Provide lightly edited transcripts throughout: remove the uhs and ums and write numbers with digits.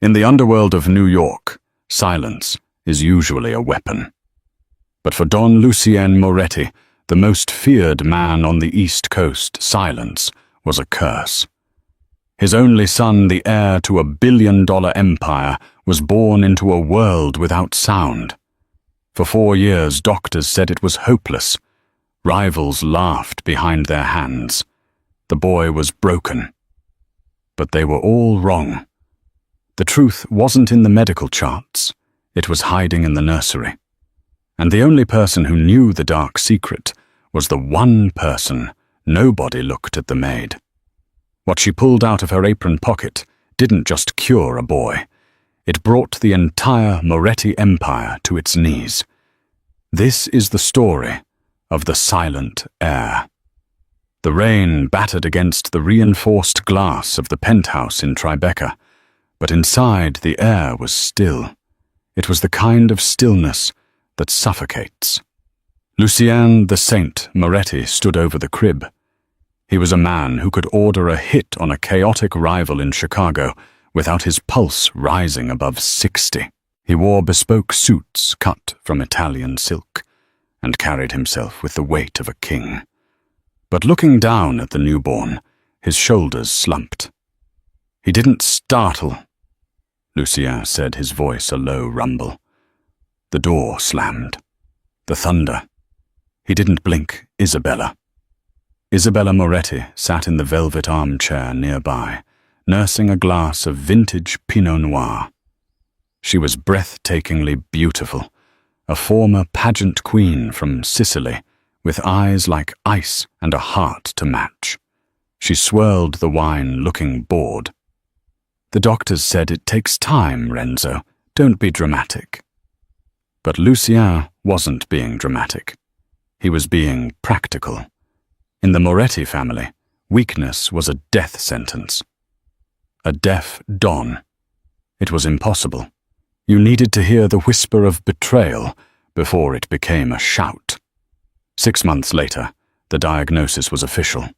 In the underworld of New York, silence is usually a weapon. But for Don Lucien Moretti, the most feared man on the East Coast, silence was a curse. His only son, the heir to a billion-dollar empire, was born into a world without sound. For 4 years, doctors said it was hopeless. Rivals laughed behind their hands. The boy was broken. But they were all wrong. The truth wasn't in the medical charts. It was hiding in the nursery. And the only person who knew the dark secret was the one person nobody looked at the maid. What she pulled out of her apron pocket didn't just cure a boy. It brought the entire Moretti empire to its knees. This is the story of the silent heir. The rain battered against the reinforced glass of the penthouse in Tribeca, but inside the air was still. It was the kind of stillness that suffocates. Lucien the Saint Moretti stood over the crib. He was a man who could order a hit on a chaotic rival in Chicago without his pulse rising above 60. He wore bespoke suits cut from Italian silk and carried himself with the weight of a king. But looking down at the newborn, his shoulders slumped. He didn't startle, Lucien said, his voice a low rumble. The door slammed. The thunder. He didn't blink. Isabella. Isabella Moretti sat in the velvet armchair nearby, nursing a glass of vintage Pinot Noir. She was breathtakingly beautiful, a former pageant queen from Sicily, with eyes like ice and a heart to match. She swirled the wine, looking bored. The doctors said it takes time, Renzo. Don't be dramatic. But Lucien wasn't being dramatic. He was being practical. In the Moretti family, weakness was a death sentence. A deaf Don. It was impossible. You needed to hear the whisper of betrayal before it became a shout. 6 months later, the diagnosis was official.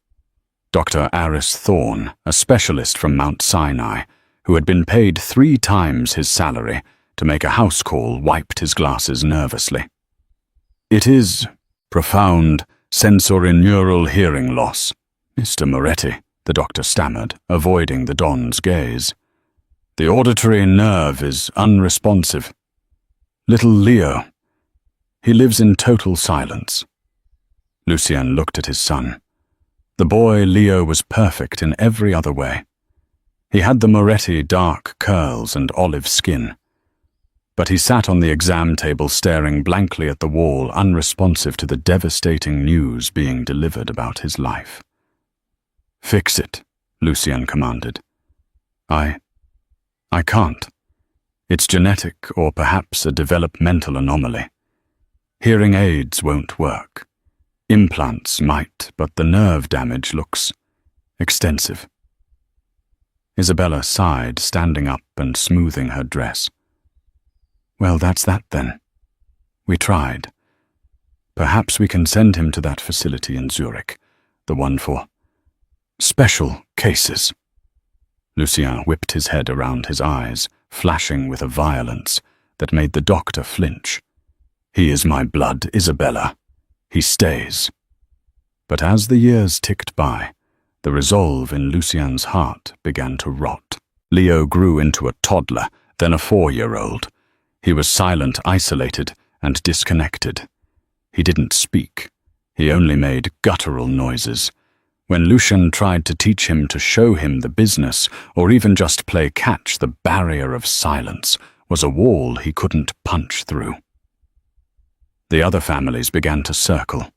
Dr. Aris Thorne, a specialist from Mount Sinai, who had been paid 3 times his salary to make a house call, wiped his glasses nervously. It is profound sensorineural hearing loss, Mr. Moretti, the doctor stammered, avoiding the Don's gaze. The auditory nerve is unresponsive. Little Leo. He lives in total silence. Lucien looked at his son. The boy Leo was perfect in every other way. He had the Moretti dark curls and olive skin. But he sat on the exam table staring blankly at the wall, unresponsive to the devastating news being delivered about his life. Fix it, Lucien commanded. I can't. It's genetic or perhaps a developmental anomaly. Hearing aids won't work. Implants might, but the nerve damage looks extensive. Isabella sighed, standing up and smoothing her dress. Well, that's that then. We tried. Perhaps we can send him to that facility in Zurich, the one for special cases. Lucien whipped his head around his eyes, flashing with a violence that made the doctor flinch. He is my blood, Isabella. He stays. But as the years ticked by, the resolve in Lucien's heart began to rot. Leo grew into a toddler, then a 4-year-old. He was silent, isolated, and disconnected. He didn't speak. He only made guttural noises. When Lucien tried to teach him to show him the business, or even just play catch, the barrier of silence was a wall he couldn't punch through. The other families began to circle.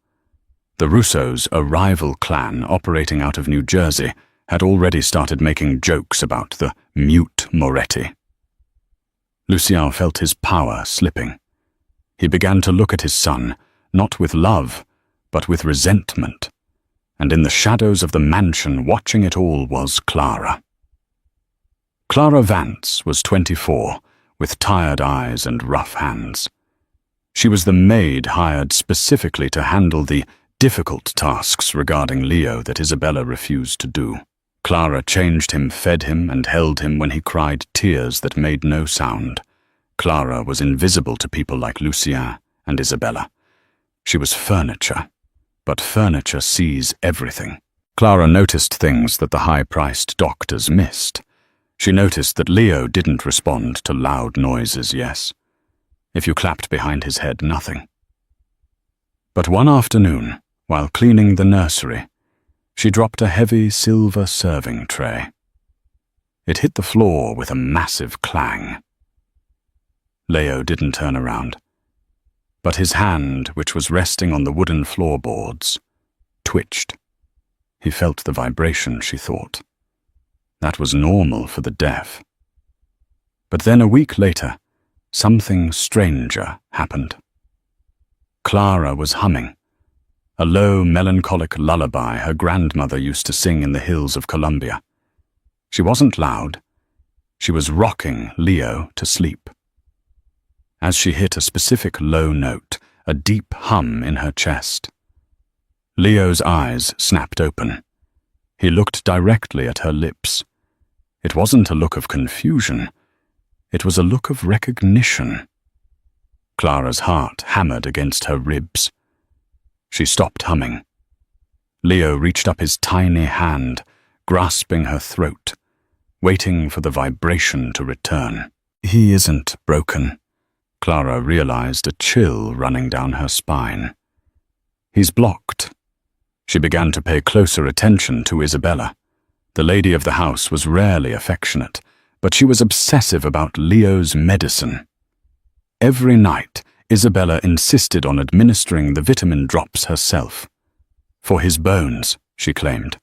The Russos, a rival clan operating out of New Jersey, had already started making jokes about the mute Moretti. Lucien felt his power slipping. He began to look at his son, not with love, but with resentment. And in the shadows of the mansion, watching it all, was Clara. Clara Vance was 24, with tired eyes and rough hands. She was the maid hired specifically to handle the difficult tasks regarding Leo that Isabella refused to do. Clara changed him, fed him, and held him when he cried tears that made no sound. Clara was invisible to people like Lucien and Isabella. She was furniture, but furniture sees everything. Clara noticed things that the high-priced doctors missed. She noticed that Leo didn't respond to loud noises, yes. If you clapped behind his head, nothing. But one afternoon, while cleaning the nursery, she dropped a heavy silver serving tray. It hit the floor with a massive clang. Leo didn't turn around, but his hand, which was resting on the wooden floorboards, twitched. He felt the vibration, she thought. That was normal for the deaf. But then a week later, something stranger happened. Clara was humming, a low, melancholic lullaby her grandmother used to sing in the hills of Colombia. She wasn't loud. She was rocking Leo to sleep. As she hit a specific low note, a deep hum in her chest, Leo's eyes snapped open. He looked directly at her lips. It wasn't a look of confusion. It was a look of recognition. Clara's heart hammered against her ribs. She stopped humming. Leo reached up his tiny hand, grasping her throat, waiting for the vibration to return. He isn't broken. Clara realized a chill running down her spine. He's blocked. She began to pay closer attention to Isabella. The lady of the house was rarely affectionate, but she was obsessive about Leo's medicine. Every night, Isabella insisted on administering the vitamin drops herself. For his bones, she claimed.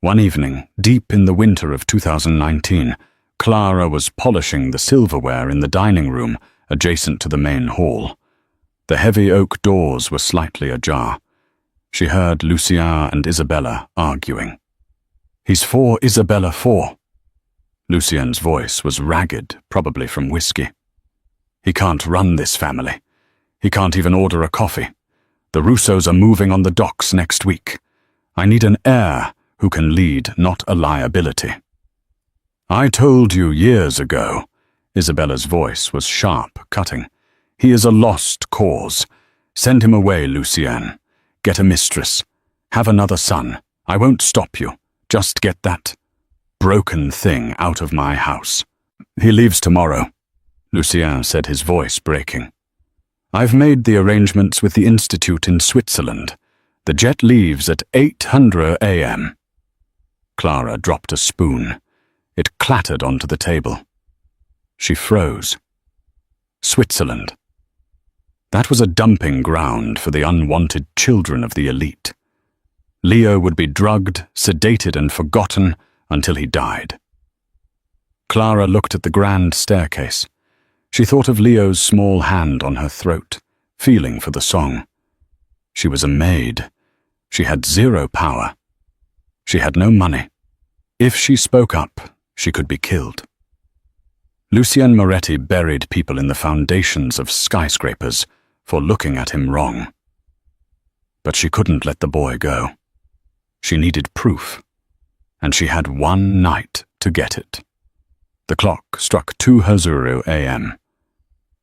One evening, deep in the winter of 2019, Clara was polishing the silverware in the dining room adjacent to the main hall. The heavy oak doors were slightly ajar. She heard Lucien and Isabella arguing. "He's for Isabella 4. Lucien's voice was ragged, probably from whiskey. "He can't run this family. He can't even order a coffee. The Russos are moving on the docks next week. I need an heir who can lead, not a liability." "I told you years ago." Isabella's voice was sharp, cutting. "He is a lost cause. Send him away, Lucien. Get a mistress. Have another son. I won't stop you. Just get that broken thing out of my house." "He leaves tomorrow," Lucien said, his voice breaking. "I've made the arrangements with the Institute in Switzerland. The jet leaves at 8:00 a.m. Clara dropped a spoon. It clattered onto the table. She froze. Switzerland. That was a dumping ground for the unwanted children of the elite. Leo would be drugged, sedated, and forgotten until he died. Clara looked at the grand staircase. She thought of Leo's small hand on her throat, feeling for the song. She was a maid. She had zero power. She had no money. If she spoke up, she could be killed. Lucien Moretti buried people in the foundations of skyscrapers for looking at him wrong. But she couldn't let the boy go. She needed proof, and she had one night to get it. The clock struck 2:00 a.m.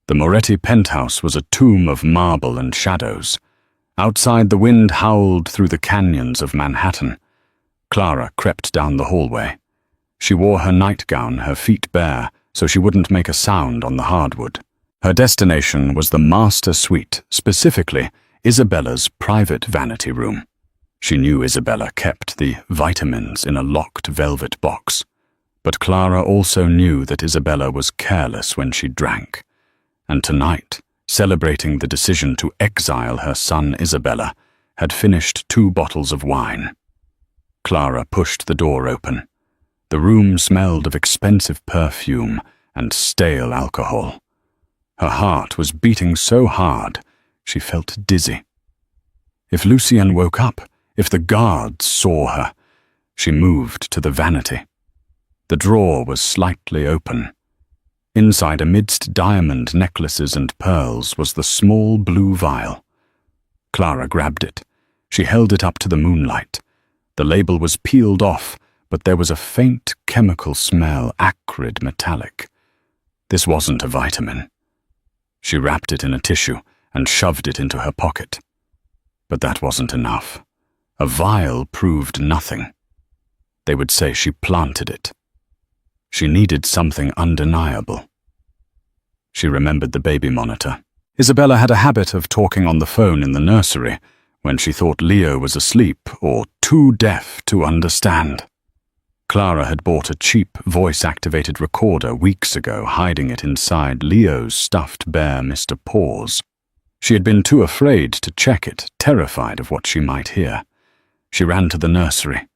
The Moretti penthouse was a tomb of marble and shadows. Outside, the wind howled through the canyons of Manhattan. Clara crept down the hallway. She wore her nightgown, her feet bare, so she wouldn't make a sound on the hardwood. Her destination was the master suite, specifically Isabella's private vanity room. She knew Isabella kept the vitamins in a locked velvet box, but Clara also knew that Isabella was careless when she drank. And tonight, celebrating the decision to exile her son Isabella, had finished 2 bottles of wine. Clara pushed the door open. The room smelled of expensive perfume and stale alcohol. Her heart was beating so hard, she felt dizzy. If Lucien woke up, if the guards saw her, she moved to the vanity. The drawer was slightly open. Inside, amidst diamond necklaces and pearls, was the small blue vial. Clara grabbed it. She held it up to the moonlight. The label was peeled off, but there was a faint chemical smell, acrid metallic. This wasn't a vitamin. She wrapped it in a tissue and shoved it into her pocket. But that wasn't enough. A vial proved nothing. They would say she planted it. She needed something undeniable. She remembered the baby monitor. Isabella had a habit of talking on the phone in the nursery when she thought Leo was asleep or too deaf to understand. Clara had bought a cheap voice-activated recorder weeks ago, hiding it inside Leo's stuffed bear, Mr. Paws. She had been too afraid to check it, terrified of what she might hear. She ran to the nursery.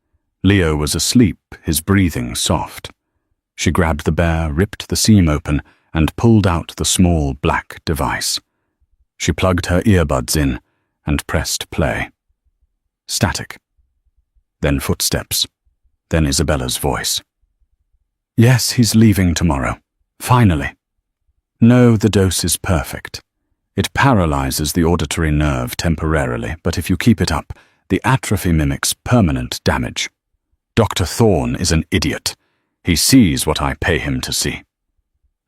Leo was asleep, his breathing soft. She grabbed the bear, ripped the seam open, and pulled out the small black device. She plugged her earbuds in and pressed play. Static. Then footsteps. Then Isabella's voice. Yes, he's leaving tomorrow. Finally. No, the dose is perfect. It paralyzes the auditory nerve temporarily, but if you keep it up, the atrophy mimics permanent damage. Dr. Thorne is an idiot. He sees what I pay him to see.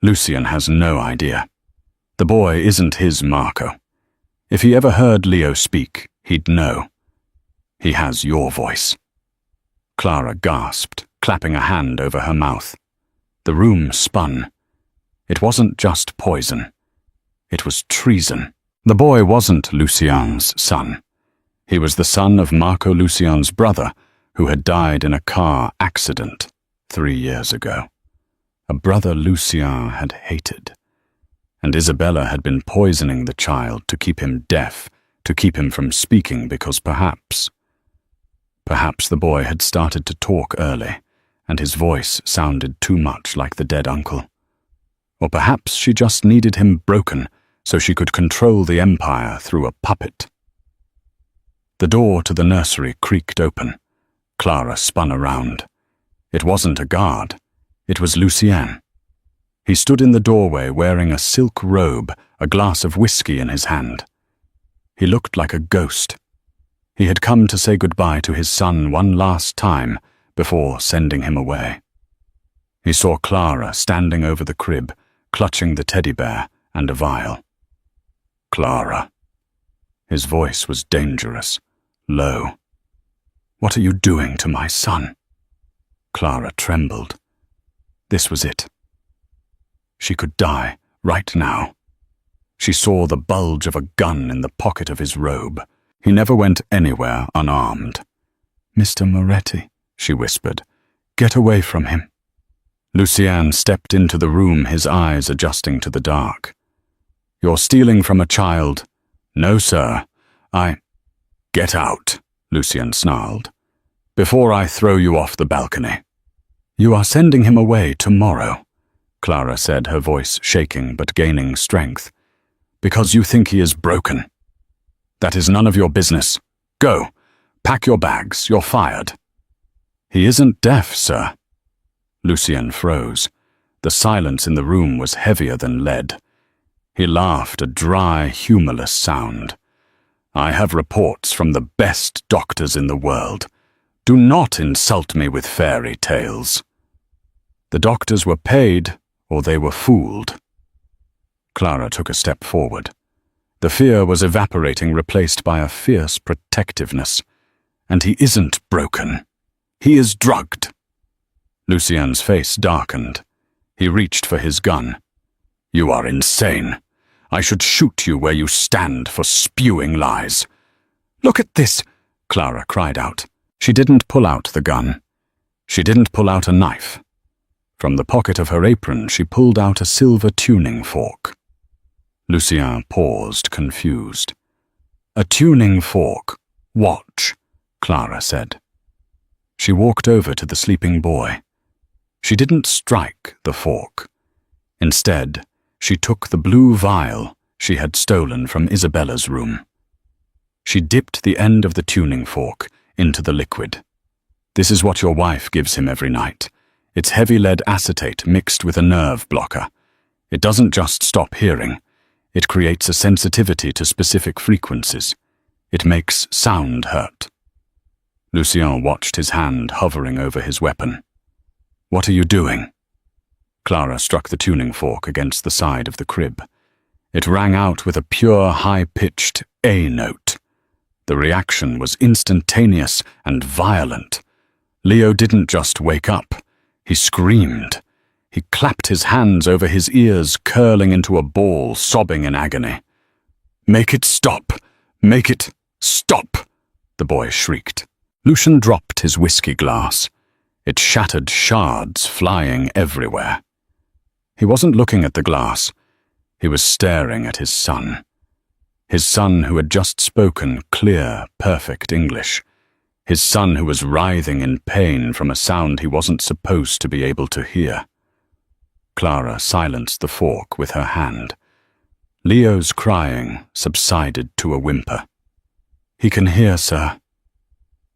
Lucian has no idea. The boy isn't his Marco. If he ever heard Leo speak, he'd know. He has your voice. Clara gasped, clapping a hand over her mouth. The room spun. It wasn't just poison. It was treason. The boy wasn't Lucien's son. He was the son of Marco Lucien's brother, who had died in a car accident 3 years ago. A brother Lucien had hated. And Isabella had been poisoning the child to keep him deaf, to keep him from speaking because perhaps the boy had started to talk early, and his voice sounded too much like the dead uncle. Or perhaps she just needed him broken so she could control the empire through a puppet. The door to the nursery creaked open. Clara spun around. It wasn't a guard. It was Lucien. He stood in the doorway wearing a silk robe, a glass of whiskey in his hand. He looked like a ghost. He had come to say goodbye to his son one last time before sending him away. He saw Clara standing over the crib, clutching the teddy bear and a vial. Clara. His voice was dangerous, low. What are you doing to my son? Clara trembled. This was it. She could die right now. She saw the bulge of a gun in the pocket of his robe. He never went anywhere unarmed. Mr. Moretti, she whispered, get away from him. Lucien stepped into the room, his eyes adjusting to the dark. You're stealing from a child. No, sir. Get out, Lucien snarled, before I throw you off the balcony. You are sending him away tomorrow, Clara said, her voice shaking but gaining strength. Because you think he is broken. That is none of your business. Go. Pack your bags. You're fired. He isn't deaf, sir. Lucien froze. The silence in the room was heavier than lead. He laughed, a dry, humorless sound. I have reports from the best doctors in the world. Do not insult me with fairy tales. The doctors were paid, or they were fooled. Clara took a step forward. The fear was evaporating, replaced by a fierce protectiveness. And he isn't broken. He is drugged. Lucien's face darkened. He reached for his gun. You are insane. I should shoot you where you stand for spewing lies. Look at this, Clara cried out. She didn't pull out the gun. She didn't pull out a knife. From the pocket of her apron, she pulled out a silver tuning fork. Lucien paused, confused. A tuning fork. Watch, Clara said. She walked over to the sleeping boy. She didn't strike the fork. Instead, she took the blue vial she had stolen from Isabella's room. She dipped the end of the tuning fork into the liquid. This is what your wife gives him every night. It's heavy lead acetate mixed with a nerve blocker. It doesn't just stop hearing. It creates a sensitivity to specific frequencies. It makes sound hurt. Lucien watched his hand hovering over his weapon. "What are you doing?" Clara struck the tuning fork against the side of the crib. It rang out with a pure, high-pitched A note. The reaction was instantaneous and violent. Leo didn't just wake up. He screamed. He clapped his hands over his ears, curling into a ball, sobbing in agony. "Make it stop! Make it stop!" the boy shrieked. Lucien dropped his whiskey glass. It shattered, shards flying everywhere. He wasn't looking at the glass. He was staring at his son. His son who had just spoken clear, perfect English. His son who was writhing in pain from a sound he wasn't supposed to be able to hear. Clara silenced the fork with her hand. Leo's crying subsided to a whimper. "He can hear, sir."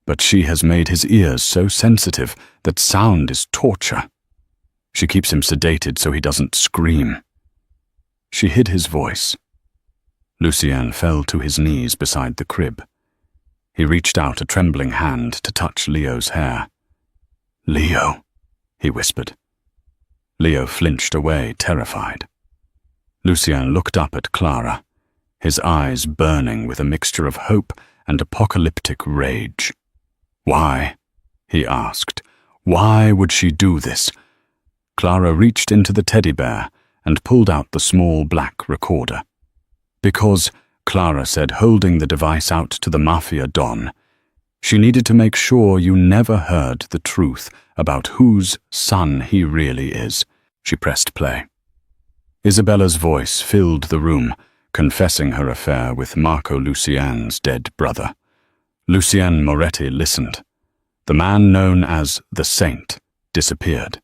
But she has made his ears so sensitive that sound is torture. She keeps him sedated so he doesn't scream. She hid his voice. Lucien fell to his knees beside the crib. He reached out a trembling hand to touch Leo's hair. "Leo," he whispered. Leo flinched away, terrified. Lucien looked up at Clara, his eyes burning with a mixture of hope and apocalyptic rage. "Why?" he asked. "Why would she do this?" Clara reached into the teddy bear and pulled out the small black recorder. "Because," Clara said, holding the device out to the Mafia Don, "she needed to make sure you never heard the truth about whose son he really is." She pressed play. Isabella's voice filled the room, confessing her affair with Marco Lucien's dead brother. Lucien Moretti listened. The man known as the Saint disappeared.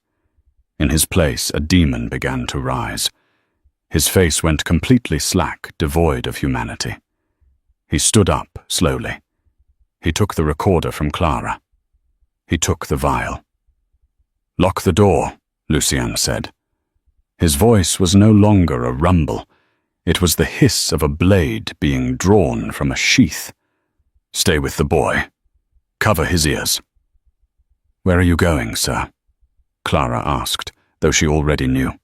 In his place, a demon began to rise. His face went completely slack, devoid of humanity. He stood up slowly. He took the recorder from Clara. He took the vial. "Lock the door," Lucien said. His voice was no longer a rumble. It was the hiss of a blade being drawn from a sheath. "Stay with the boy. Cover his ears." "Where are you going, sir?" Clara asked, though she already knew.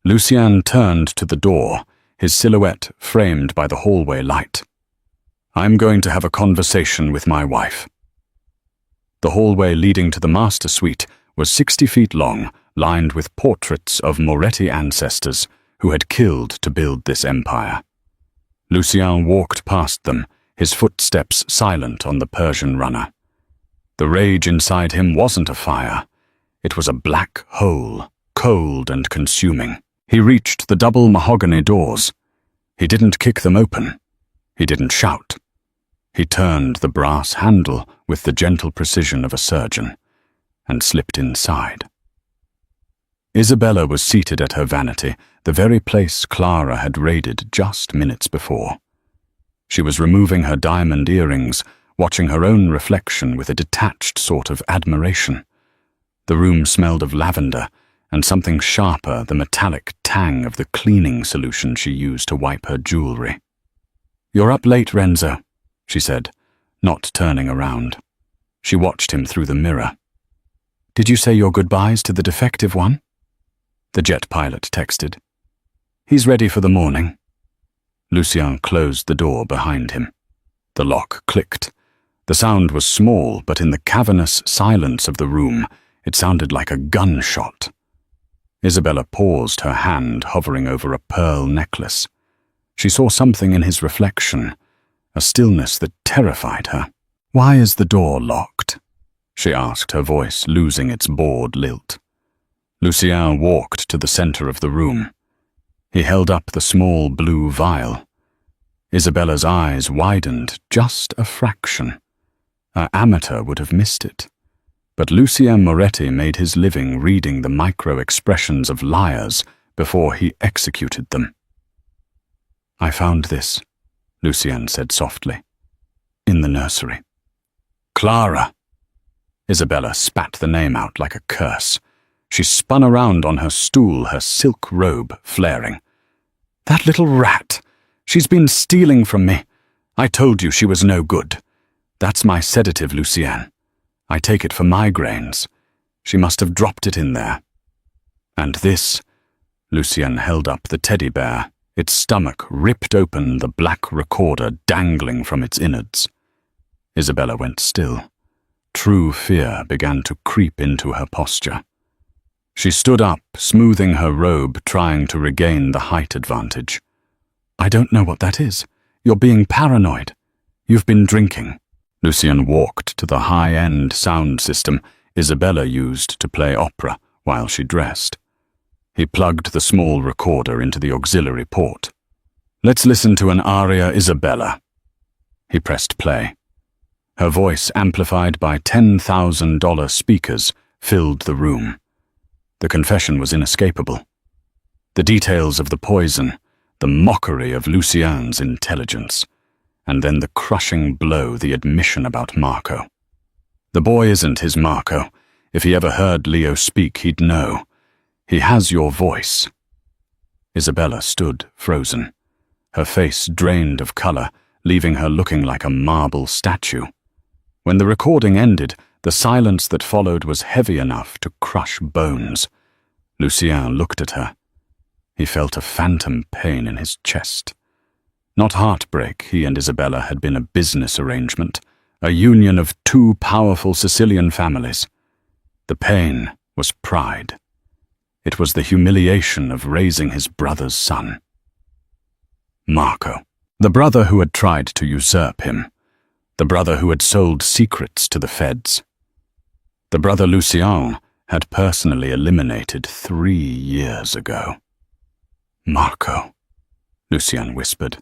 Lucien turned to the door, his silhouette framed by the hallway light. "I'm going to have a conversation with my wife." The hallway leading to the master suite was 60 feet long, lined with portraits of Moretti ancestors who had killed to build this empire. Lucien walked past them, his footsteps silent on the Persian runner. The rage inside him wasn't a fire. It was a black hole, cold and consuming. He reached the double mahogany doors. He didn't kick them open. He didn't shout. He turned the brass handle with the gentle precision of a surgeon and slipped inside. Isabella was seated at her vanity, the very place Clara had raided just minutes before. She was removing her diamond earrings, watching her own reflection with a detached sort of admiration. The room smelled of lavender, and something sharper, the metallic tang of the cleaning solution she used to wipe her jewelry. "You're up late, Renzo," she said, not turning around. She watched him through the mirror. "Did you say your goodbyes to the defective one?" The jet pilot texted. "He's ready for the morning." Lucien closed the door behind him. The lock clicked. The sound was small, but in the cavernous silence of the room, it sounded like a gunshot. Isabella paused, her hand hovering over a pearl necklace. She saw something in his reflection, a stillness that terrified her. "Why is the door locked?" she asked, her voice losing its bored lilt. Lucien walked to the center of the room. He held up the small blue vial. Isabella's eyes widened just a fraction. An amateur would have missed it. But Lucien Moretti made his living reading the micro-expressions of liars before he executed them. "I found this," Lucien said softly, "in the nursery." "Clara!" Isabella spat the name out like a curse. She spun around on her stool, her silk robe flaring. "That little rat! She's been stealing from me. I told you she was no good. That's my sedative, Lucienne. I take it for migraines. She must have dropped it in there. And this, Lucienne held up the teddy bear. Its stomach ripped open, the black recorder dangling from its innards. Isabella went still. True fear began to creep into her posture. She stood up, smoothing her robe, trying to regain the height advantage. I don't know what that is. You're being paranoid. You've been drinking. Lucienne walked to the high-end sound system Isabella used to play opera while she dressed. He plugged the small recorder into the auxiliary port. Let's listen to an aria, Isabella. He pressed play. Her voice, amplified by $10,000 speakers, filled the room. The confession was inescapable. The details of the poison, the mockery of Lucienne's intelligence, and then the crushing blow, the admission about Marco. The boy isn't his Marco. If he ever heard Leo speak, he'd know. He has your voice. Isabella stood frozen, her face drained of color, leaving her looking like a marble statue. When the recording ended, the silence that followed was heavy enough to crush bones. Lucien looked at her. He felt a phantom pain in his chest. Not heartbreak, he and Isabella had been a business arrangement, a union of two powerful Sicilian families. The pain was pride. It was the humiliation of raising his brother's son. Marco, the brother who had tried to usurp him, the brother who had sold secrets to the feds. The brother Lucien had personally eliminated 3 years ago. Marco, Lucien whispered.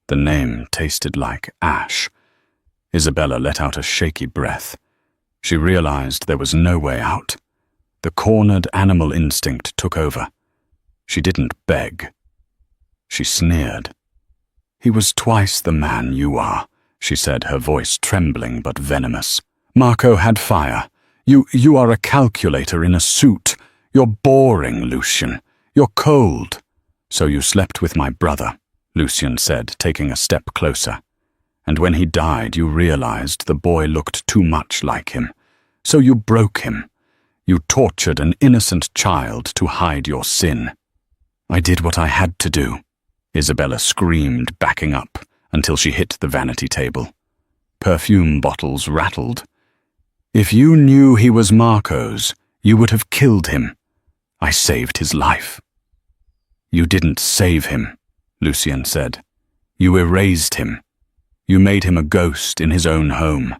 The name tasted like ash. Isabella let out a shaky breath. She realized there was no way out. The cornered animal instinct took over. She didn't beg. She sneered. He was twice the man you are, she said, her voice trembling but venomous. Marco had fire. You are a calculator in a suit. You're boring, Lucien. You're cold. So you slept with my brother, Lucien said, taking a step closer. And when he died, you realized the boy looked too much like him. So you broke him. You tortured an innocent child to hide your sin. I did what I had to do, Isabella screamed, backing up until she hit the vanity table. Perfume bottles rattled. If you knew he was Marco's, you would have killed him. I saved his life. You didn't save him, Lucien said. You erased him. You made him a ghost in his own home.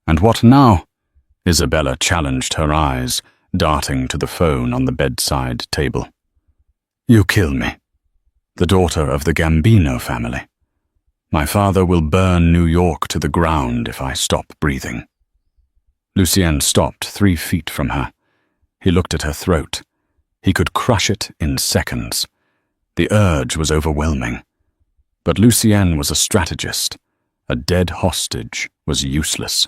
And what now? Isabella challenged, her eyes darting to the phone on the bedside table. You kill me. The daughter of the Gambino family. My father will burn New York to the ground if I stop breathing. Lucien stopped 3 feet from her. He looked at her throat. He could crush it in seconds. The urge was overwhelming. But Lucien was a strategist. A dead hostage was useless.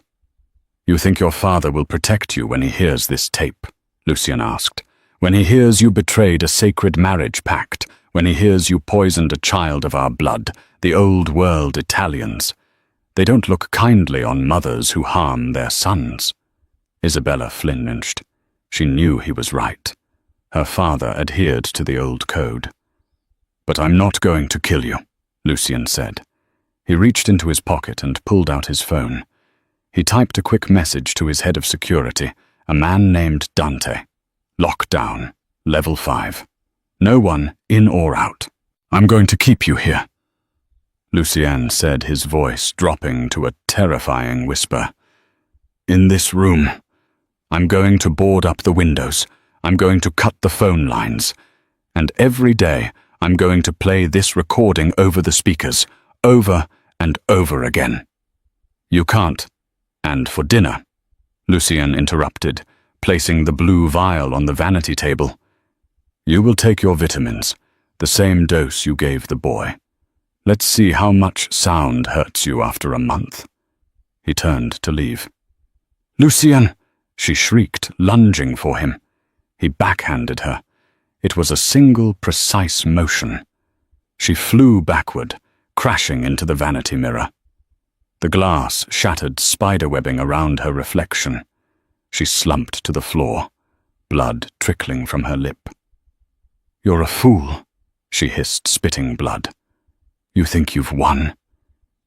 You think your father will protect you when he hears this tape? Lucien asked. When he hears you betrayed a sacred marriage pact, when he hears you poisoned a child of our blood, the old world Italians. They don't look kindly on mothers who harm their sons. Isabella flinched. She knew he was right. Her father adhered to the old code. But I'm not going to kill you, Lucien said. He reached into his pocket and pulled out his phone. He typed a quick message to his head of security, a man named Dante. Lockdown, level 5. No one in or out. I'm going to keep you here. Lucien said, his voice dropping to a terrifying whisper. In this room. I'm going to board up the windows. I'm going to cut the phone lines. And every day, I'm going to play this recording over the speakers, over and over again. You can't. And for dinner, Lucien interrupted, placing the blue vial on the vanity table. You will take your vitamins, the same dose you gave the boy. Let's see how much sound hurts you after a month. He turned to leave. Lucien, she shrieked, lunging for him. He backhanded her. It was a single, precise motion. She flew backward, crashing into the vanity mirror. The glass shattered spiderwebbing around her reflection. She slumped to the floor, blood trickling from her lip. "You're a fool," she hissed, spitting blood. "You think you've won?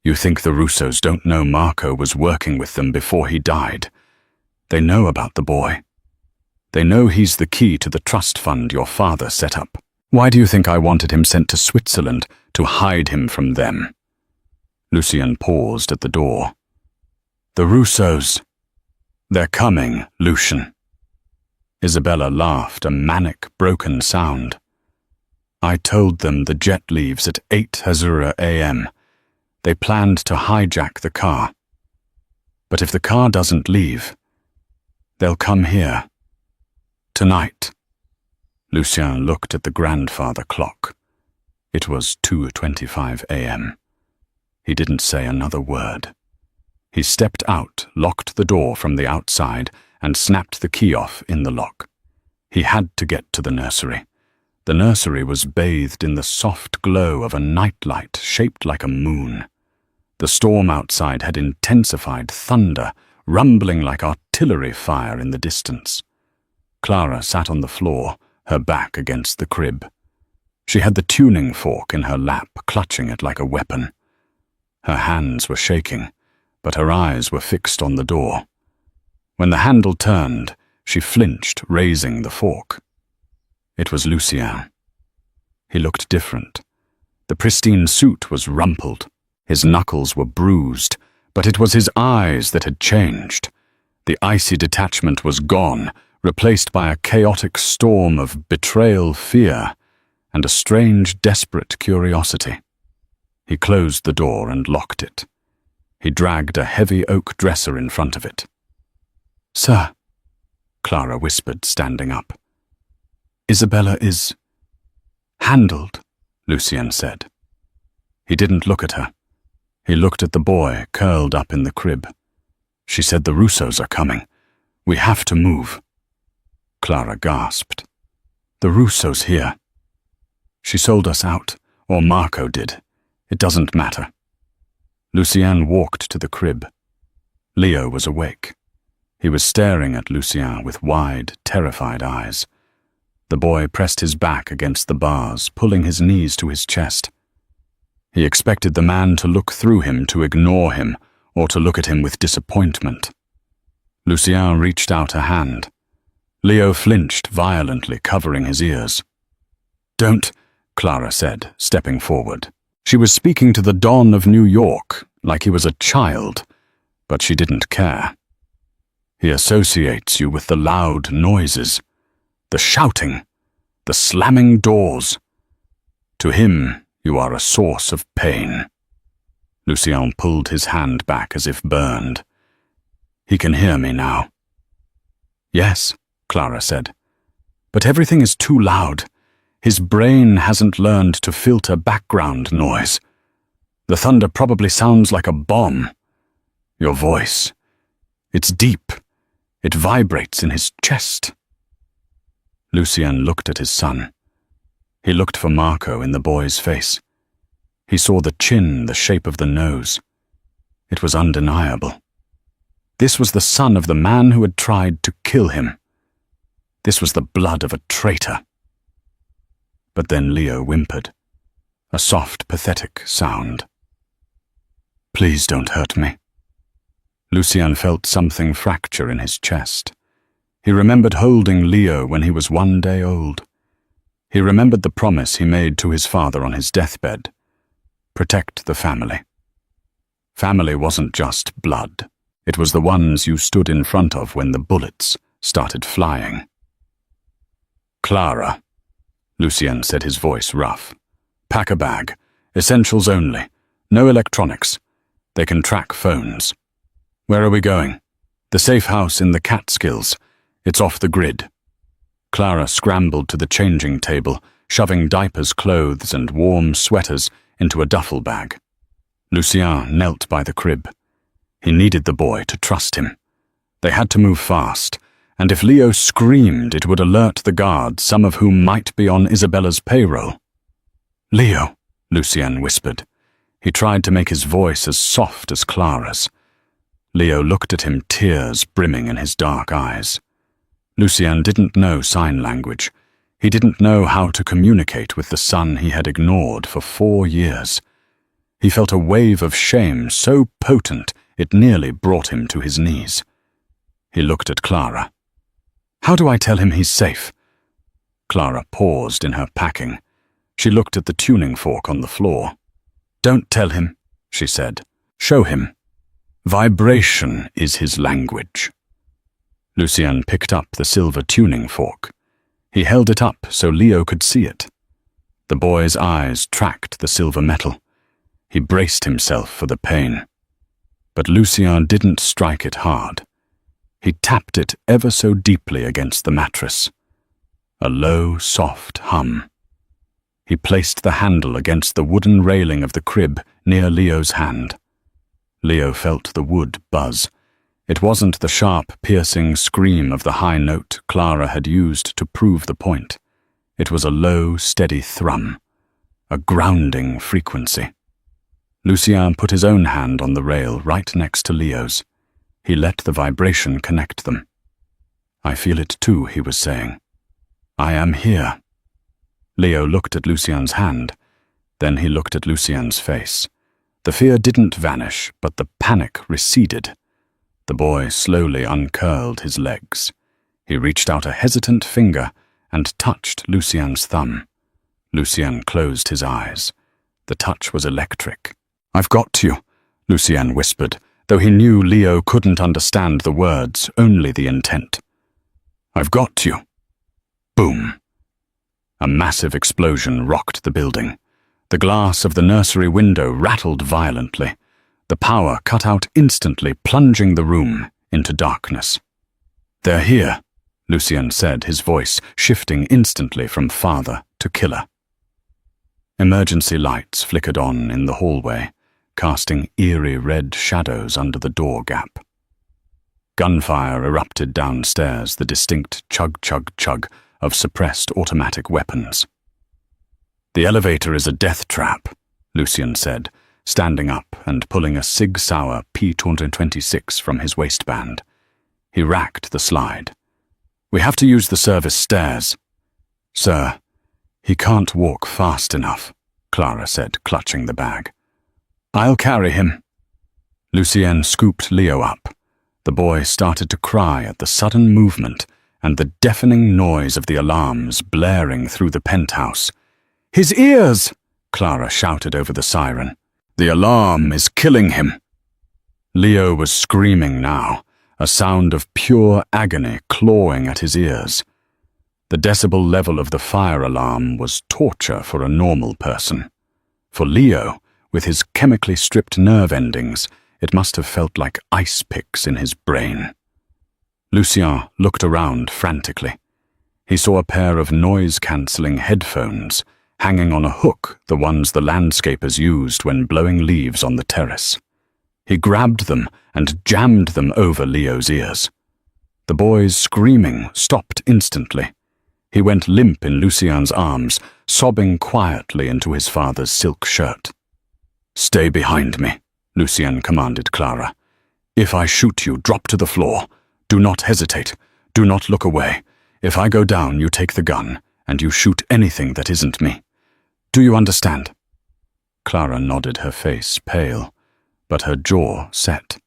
You think the Russos don't know Marco was working with them before he died? They know about the boy. They know he's the key to the trust fund your father set up. Why do you think I wanted him sent to Switzerland to hide him from them?" Lucien paused at the door. "The Russos. They're coming, Lucien." Isabella laughed, a manic, broken sound. "I told them the jet leaves at 8 Hazura a.m. They planned to hijack the car. But if the car doesn't leave, they'll come here. Tonight." Lucien looked at the grandfather clock. It was 2:25 a.m. He didn't say another word. He stepped out, locked the door from the outside, and snapped the key off in the lock. He had to get to the nursery. The nursery was bathed in the soft glow of a nightlight shaped like a moon. The storm outside had intensified thunder, rumbling like artillery fire in the distance. Clara sat on the floor, her back against the crib. She had the tuning fork in her lap, clutching it like a weapon. Her hands were shaking, but her eyes were fixed on the door. When the handle turned, she flinched, raising the fork. It was Lucien. He looked different. The pristine suit was rumpled. His knuckles were bruised, but it was his eyes that had changed. The icy detachment was gone, replaced by a chaotic storm of betrayal, fear, and a strange, desperate curiosity. He closed the door and locked it. He dragged a heavy oak dresser in front of it. "Sir," Clara whispered, standing up. "Isabella is handled," Lucien said. He didn't look at her. He looked at the boy curled up in the crib. "She said the Russos are coming. We have to move." Clara gasped. "The Russos here." "She sold us out, or Marco did. It doesn't matter." Lucien walked to the crib. Leo was awake. He was staring at Lucien with wide, terrified eyes. The boy pressed his back against the bars, pulling his knees to his chest. He expected the man to look through him, to ignore him, or to look at him with disappointment. Lucien reached out a hand. Leo flinched violently, covering his ears. "Don't," Clara said, stepping forward. She was speaking to the Don of New York, like he was a child, but she didn't care. "He associates you with the loud noises, the shouting, the slamming doors. To him, you are a source of pain." Lucien pulled his hand back as if burned. "He can hear me now." "Yes," Clara said, "but everything is too loud. His brain hasn't learned to filter background noise. The thunder probably sounds like a bomb. Your voice, it's deep. It vibrates in his chest." Lucien looked at his son. He looked for Marco in the boy's face. He saw the chin, the shape of the nose. It was undeniable. This was the son of the man who had tried to kill him. This was the blood of a traitor. But then Leo whimpered, a soft, pathetic sound. "Please don't hurt me." Lucien felt something fracture in his chest. He remembered holding Leo when he was 1 day old. He remembered the promise he made to his father on his deathbed. Protect the family. Family wasn't just blood. It was the ones you stood in front of when the bullets started flying. "Clara," Lucien said, his voice rough. "Pack a bag. Essentials only. No electronics. They can track phones." "Where are we going?" "The safe house in the Catskills. It's off the grid." Clara scrambled to the changing table, shoving diapers, clothes, and warm sweaters into a duffel bag. Lucien knelt by the crib. He needed the boy to trust him. They had to move fast, and if Leo screamed, it would alert the guards, some of whom might be on Isabella's payroll. "Leo," Lucien whispered. He tried to make his voice as soft as Clara's. Leo looked at him, tears brimming in his dark eyes. Lucien didn't know sign language. He didn't know how to communicate with the son he had ignored for 4 years. He felt a wave of shame so potent it nearly brought him to his knees. He looked at Clara. "How do I tell him he's safe?" Clara paused in her packing. She looked at the tuning fork on the floor. "Don't tell him," she said. "Show him. Vibration is his language." Lucien picked up the silver tuning fork. He held it up so Leo could see it. The boy's eyes tracked the silver metal. He braced himself for the pain. But Lucien didn't strike it hard. He tapped it ever so deeply against the mattress. A low, soft hum. He placed the handle against the wooden railing of the crib near Leo's hand. Leo felt the wood buzz. It wasn't the sharp, piercing scream of the high note Clara had used to prove the point. It was a low, steady thrum, a grounding frequency. Lucien put his own hand on the rail right next to Leo's. He let the vibration connect them. "I feel it too," he was saying. "I am here." Leo looked at Lucien's hand. Then he looked at Lucien's face. The fear didn't vanish, but the panic receded. The boy slowly uncurled his legs. He reached out a hesitant finger and touched Lucien's thumb. Lucien closed his eyes. The touch was electric. "I've got you," Lucien whispered, though he knew Leo couldn't understand the words, only the intent. "I've got you." Boom. A massive explosion rocked the building. The glass of the nursery window rattled violently. The power cut out instantly, plunging the room into darkness. "They're here," Lucien said, his voice shifting instantly from father to killer. Emergency lights flickered on in the hallway, casting eerie red shadows under the door gap. Gunfire erupted downstairs, the distinct chug-chug-chug of suppressed automatic weapons. "The elevator is a death trap," Lucien said, standing up and pulling a Sig Sauer P226 from his waistband. He racked the slide. "We have to use the service stairs." "Sir, he can't walk fast enough," Clara said, clutching the bag. "I'll carry him." Lucien scooped Leo up. The boy started to cry at the sudden movement and the deafening noise of the alarms blaring through the penthouse. "His ears!" Clara shouted over the siren. "The alarm is killing him." Leo was screaming now, a sound of pure agony clawing at his ears. The decibel level of the fire alarm was torture for a normal person. For Leo, with his chemically stripped nerve endings, it must have felt like ice picks in his brain. Lucien looked around frantically. He saw a pair of noise-cancelling headphones hanging on a hook, the ones the landscapers used when blowing leaves on the terrace. He grabbed them and jammed them over Leo's ears. The boy's screaming stopped instantly. He went limp in Lucien's arms, sobbing quietly into his father's silk shirt. "Stay behind me," Lucien commanded Clara. "If I shoot you, drop to the floor. Do not hesitate. Do not look away. If I go down, you take the gun, and you shoot anything that isn't me. Do you understand?" Clara nodded, her face pale, but her jaw set.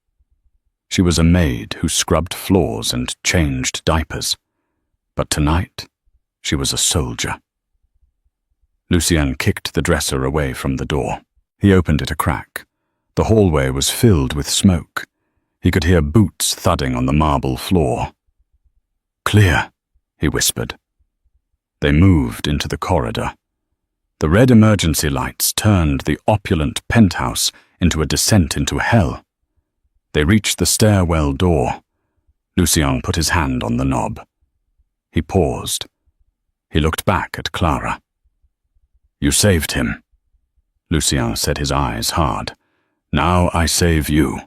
She was a maid who scrubbed floors and changed diapers. But tonight, she was a soldier. Lucien kicked the dresser away from the door. He opened it a crack. The hallway was filled with smoke. He could hear boots thudding on the marble floor. "Clear," he whispered. They moved into the corridor. The red emergency lights turned the opulent penthouse into a descent into hell. They reached the stairwell door. Lucien put his hand on the knob. He paused. He looked back at Clara. "You saved him." Lucien set his eyes hard. "Now I save you."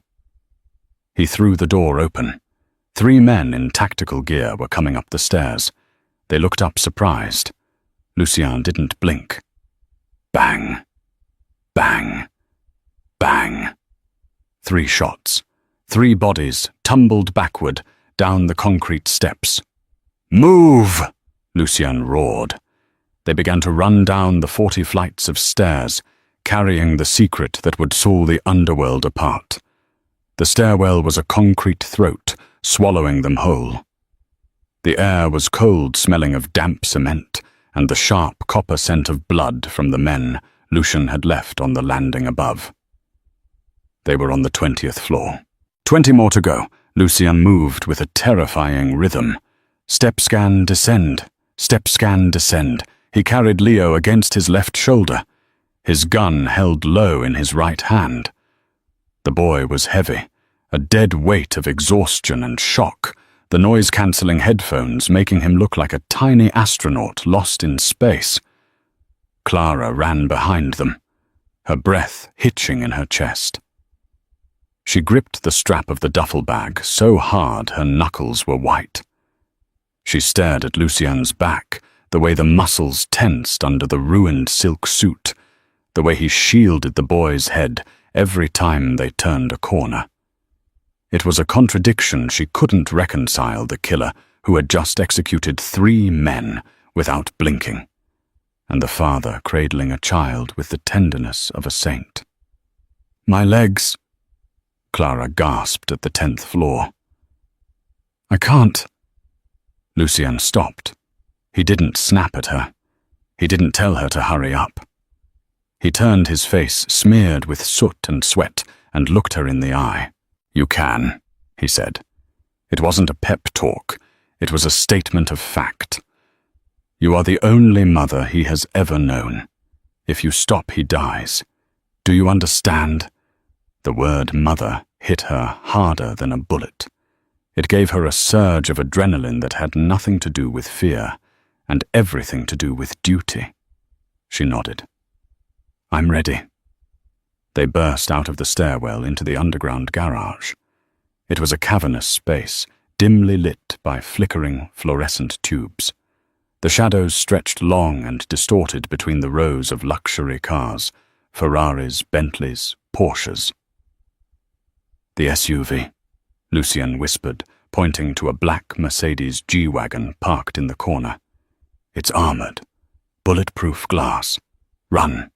He threw the door open. 3 men in tactical gear were coming up the stairs. They looked up surprised. Lucien didn't blink. Bang. Bang. 3 shots. 3 bodies tumbled backward down the concrete steps. "Move!" Lucien roared. They began to run down the 40 flights of stairs, carrying the secret that would saw the underworld apart. The stairwell was a concrete throat, swallowing them whole. The air was cold, smelling of damp cement, and the sharp copper scent of blood from the men Lucien had left on the landing above. They were on the 20th floor. 20 more to go. Lucien moved with a terrifying rhythm. Step scan, descend. Step scan, descend. He carried Leo against his left shoulder, his gun held low in his right hand. The boy was heavy, a dead weight of exhaustion and shock, the noise-cancelling headphones making him look like a tiny astronaut lost in space. Clara ran behind them, her breath hitching in her chest. She gripped the strap of the duffel bag so hard her knuckles were white. She stared at Lucien's back, the way the muscles tensed under the ruined silk suit, the way he shielded the boy's head every time they turned a corner. It was a contradiction she couldn't reconcile the killer who had just executed 3 men without blinking, and the father cradling a child with the tenderness of a saint. "My legs," Clara gasped at the 10th floor. "I can't." Lucien stopped. He didn't snap at her. He didn't tell her to hurry up. He turned his face smeared with soot and sweat and looked her in the eye. "You can," he said. It wasn't a pep talk. It was a statement of fact. "You are the only mother he has ever known. If you stop, he dies. Do you understand?" The word mother hit her harder than a bullet. It gave her a surge of adrenaline that had nothing to do with fear and everything to do with duty. She nodded. "I'm ready." They burst out of the stairwell into the underground garage. It was a cavernous space, dimly lit by flickering fluorescent tubes. The shadows stretched long and distorted between the rows of luxury cars, Ferraris, Bentleys, Porsches. "The SUV," Lucien whispered, pointing to a black Mercedes G-Wagon parked in the corner. "It's armored. Bulletproof glass. Run."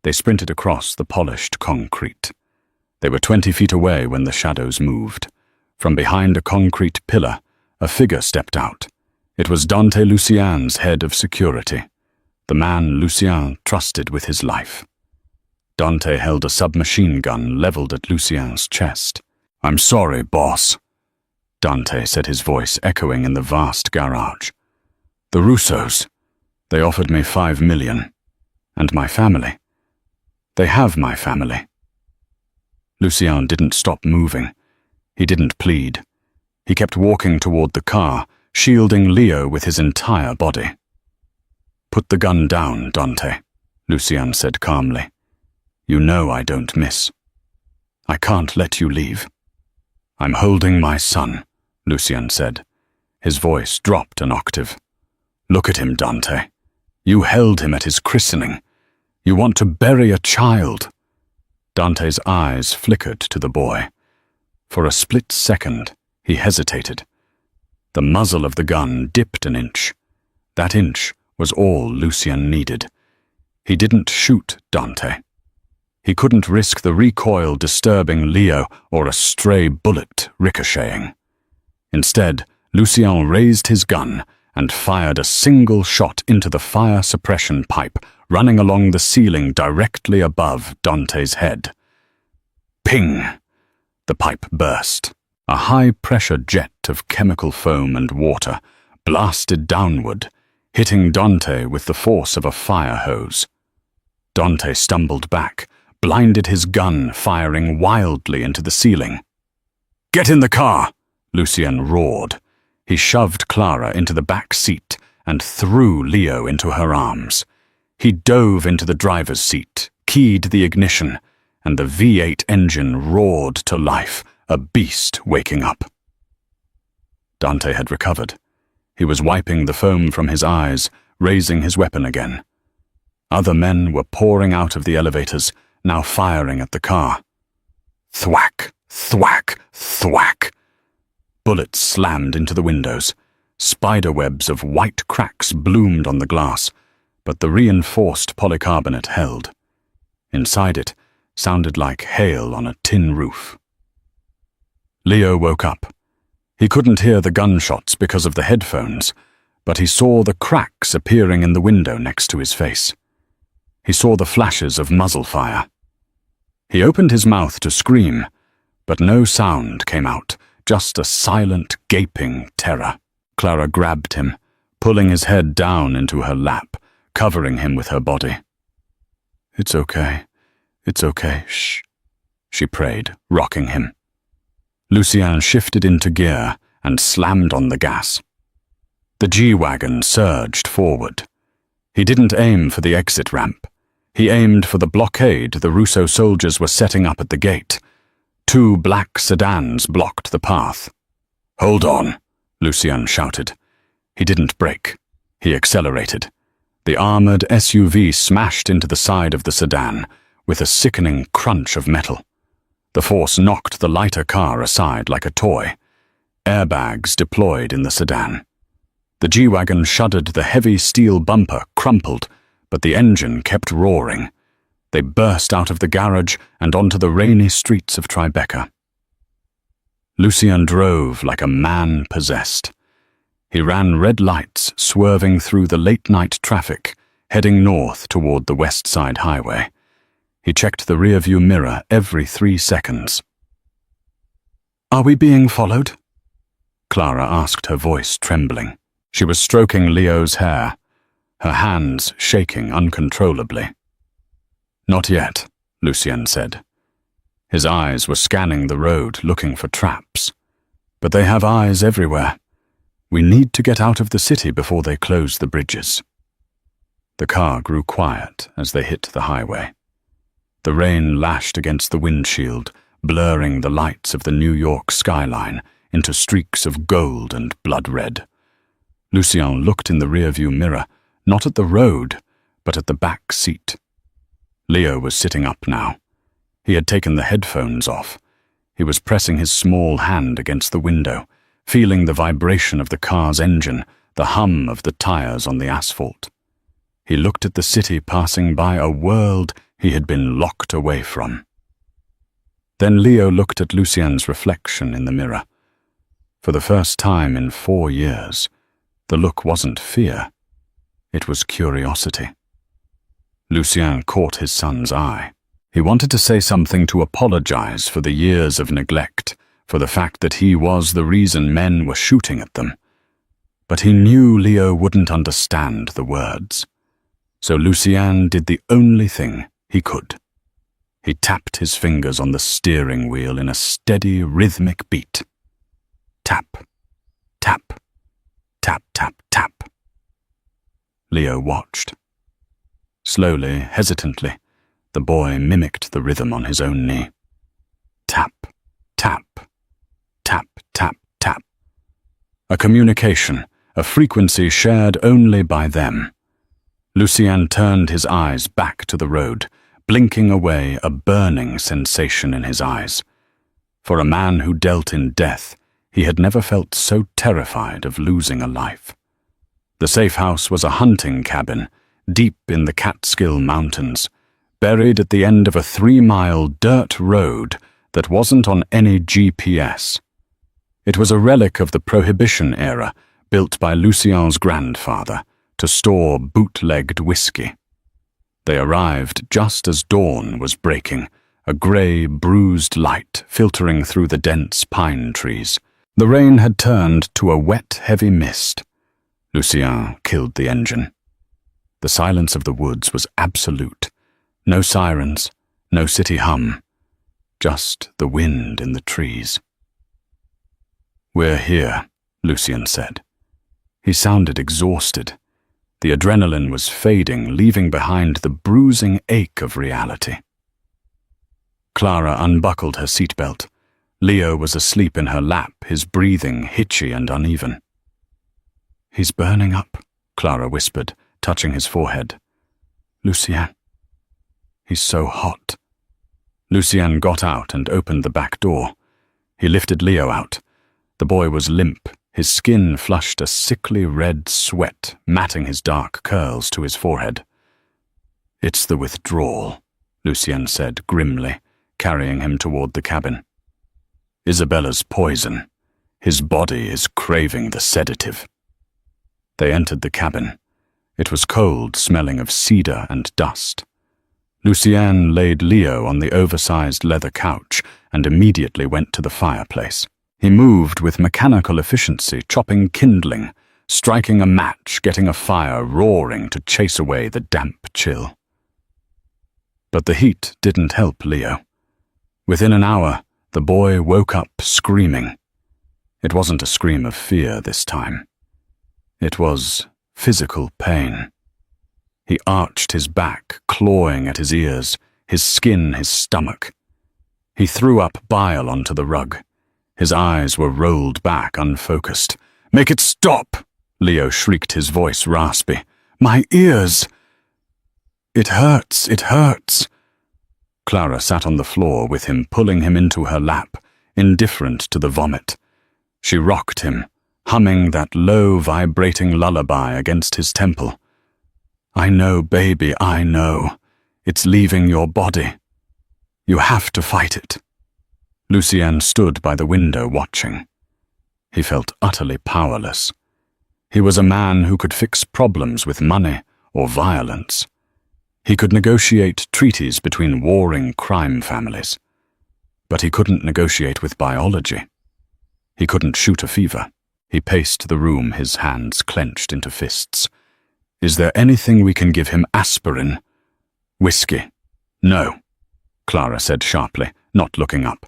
They sprinted across the polished concrete. They were 20 feet away when the shadows moved. From behind a concrete pillar, a figure stepped out. It was Dante Lucien's head of security, the man Lucien trusted with his life. Dante held a submachine gun leveled at Lucien's chest. "I'm sorry, boss," Dante said, his voice echoing in the vast garage. "The Russos, they offered me 5 million. And my family. They have my family." Lucien didn't stop moving. He didn't plead. He kept walking toward the car, shielding Leo with his entire body. "Put the gun down, Dante," Lucien said calmly. "You know I don't miss. I can't let you leave." "I'm holding my son," Lucien said. His voice dropped an octave. "Look at him, Dante. You held him at his christening. You want to bury a child." Dante's eyes flickered to the boy. For a split second, he hesitated. The muzzle of the gun dipped an inch. That inch was all Lucien needed. He didn't shoot Dante. He couldn't risk the recoil disturbing Leo or a stray bullet ricocheting. Instead, Lucien raised his gun and fired a single shot into the fire suppression pipe running along the ceiling directly above Dante's head. Ping! The pipe burst. A high-pressure jet of chemical foam and water blasted downward, hitting Dante with the force of a fire hose. Dante stumbled back, blinded his gun firing wildly into the ceiling. "Get in the car!" Lucien roared. He shoved Clara into the back seat and threw Leo into her arms. He dove into the driver's seat, keyed the ignition, and the V8 engine roared to life, a beast waking up. Dante had recovered. He was wiping the foam from his eyes, raising his weapon again. Other men were pouring out of the elevators, now firing at the car. Thwack, thwack, thwack. Bullets slammed into the windows. Spiderwebs of white cracks bloomed on the glass, but the reinforced polycarbonate held. Inside it sounded like hail on a tin roof. Leo woke up. He couldn't hear the gunshots because of the headphones, but he saw the cracks appearing in the window next to his face. He saw the flashes of muzzle fire. He opened his mouth to scream, but no sound came out, just a silent, gaping terror. Clara grabbed him, pulling his head down into her lap, covering him with her body. It's okay, shh, she prayed, rocking him. Lucien shifted into gear and slammed on the gas. The G-Wagon surged forward. He didn't aim for the exit ramp. He aimed for the blockade the Russo soldiers were setting up at the gate. 2 black sedans blocked the path. "Hold on," Lucien shouted. He didn't brake. He accelerated. The armored SUV smashed into the side of the sedan with a sickening crunch of metal. The force knocked the lighter car aside like a toy. Airbags deployed in the sedan. The G-Wagon shuddered. The heavy steel bumper crumpled, but the engine kept roaring. They burst out of the garage and onto the rainy streets of Tribeca. Lucien drove like a man possessed. He ran red lights, swerving through the late-night traffic, heading north toward the West Side Highway. He checked the rearview mirror every 3 seconds. "Are we being followed?" Clara asked, her voice trembling. She was stroking Leo's hair, her hands shaking uncontrollably. "Not yet," Lucien said. His eyes were scanning the road, looking for traps. "But they have eyes everywhere. We need to get out of the city before they close the bridges." The car grew quiet as they hit the highway. The rain lashed against the windshield, blurring the lights of the New York skyline into streaks of gold and blood red. Lucien looked in the rearview mirror, not at the road, but at the back seat. Leo was sitting up now. He had taken the headphones off. He was pressing his small hand against the window, feeling the vibration of the car's engine, the hum of the tires on the asphalt. He looked at the city passing by, a world he had been locked away from. Then Leo looked at Lucien's reflection in the mirror. For the first time in 4 years, the look wasn't fear. It was curiosity. Lucien caught his son's eye. He wanted to say something to apologize for the years of neglect, for the fact that he was the reason men were shooting at them. But he knew Leo wouldn't understand the words. So Lucien did the only thing he could. He tapped his fingers on the steering wheel in a steady, rhythmic beat. Tap, tap, tap, tap, tap. Leo watched. Slowly, hesitantly, the boy mimicked the rhythm on his own knee. Tap, tap, tap, tap, tap. A communication, a frequency shared only by them. Lucien turned his eyes back to the road, blinking away a burning sensation in his eyes. For a man who dealt in death, he had never felt so terrified of losing a life. The safe house was a hunting cabin, deep in the Catskill Mountains, buried at the end of a 3-mile dirt road that wasn't on any GPS. It was a relic of the Prohibition era, built by Lucien's grandfather, to store bootlegged whiskey. They arrived just as dawn was breaking, a grey, bruised light filtering through the dense pine trees. The rain had turned to a wet, heavy mist. Lucien killed the engine. The silence of the woods was absolute. No sirens, no city hum, just the wind in the trees. "We're here," Lucien said. He sounded exhausted. The adrenaline was fading, leaving behind the bruising ache of reality. Clara unbuckled her seatbelt. Leo was asleep in her lap, his breathing hitchy and uneven. "He's burning up," Clara whispered, touching his forehead. "Lucien, he's so hot." Lucien got out and opened the back door. He lifted Leo out. The boy was limp, his skin flushed a sickly red sweat, matting his dark curls to his forehead. "It's the withdrawal," Lucien said grimly, carrying him toward the cabin. "Isabella's poison. His body is craving the sedative." They entered the cabin. It was cold, smelling of cedar and dust. Lucien laid Leo on the oversized leather couch and immediately went to the fireplace. He moved with mechanical efficiency, chopping kindling, striking a match, getting a fire roaring to chase away the damp chill. But the heat didn't help Leo. Within an hour, the boy woke up screaming. It wasn't a scream of fear this time. It was physical pain. He arched his back, clawing at his ears, his skin, his stomach. He threw up bile onto the rug. His eyes were rolled back, unfocused. "Make it stop!" Leo shrieked, his voice raspy. "My ears!" "It hurts, it hurts." Clara sat on the floor with him, pulling him into her lap, indifferent to the vomit. She rocked him, humming that low, vibrating lullaby against his temple. "I know, baby, I know. It's leaving your body. You have to fight it." Lucien stood by the window watching. He felt utterly powerless. He was a man who could fix problems with money or violence. He could negotiate treaties between warring crime families. But he couldn't negotiate with biology. He couldn't shoot a fever. He paced the room, his hands clenched into fists. "Is there anything we can give him? Aspirin? Whiskey?" "No," Clara said sharply, not looking up.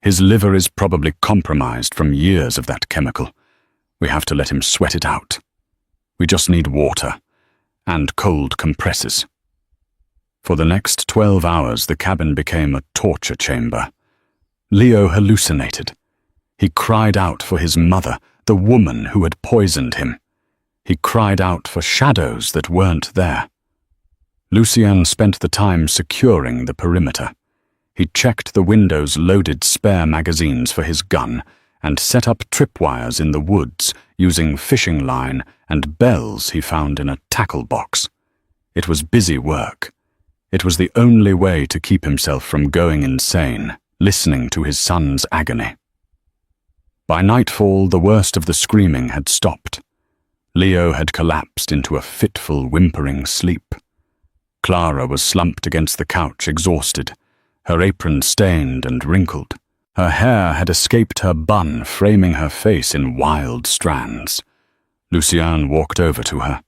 "His liver is probably compromised from years of that chemical. We have to let him sweat it out. We just need water and cold compresses." For the next 12 hours, the cabin became a torture chamber. Leo hallucinated. He cried out for his mother, the woman who had poisoned him. He cried out for shadows that weren't there. Lucien spent the time securing the perimeter. He checked the window's loaded spare magazines for his gun and set up tripwires in the woods using fishing line and bells he found in a tackle box. It was busy work. It was the only way to keep himself from going insane, listening to his son's agony. By nightfall, the worst of the screaming had stopped. Leo had collapsed into a fitful, whimpering sleep. Clara was slumped against the couch, exhausted, her apron stained and wrinkled. Her hair had escaped her bun, framing her face in wild strands. Lucien walked over to her.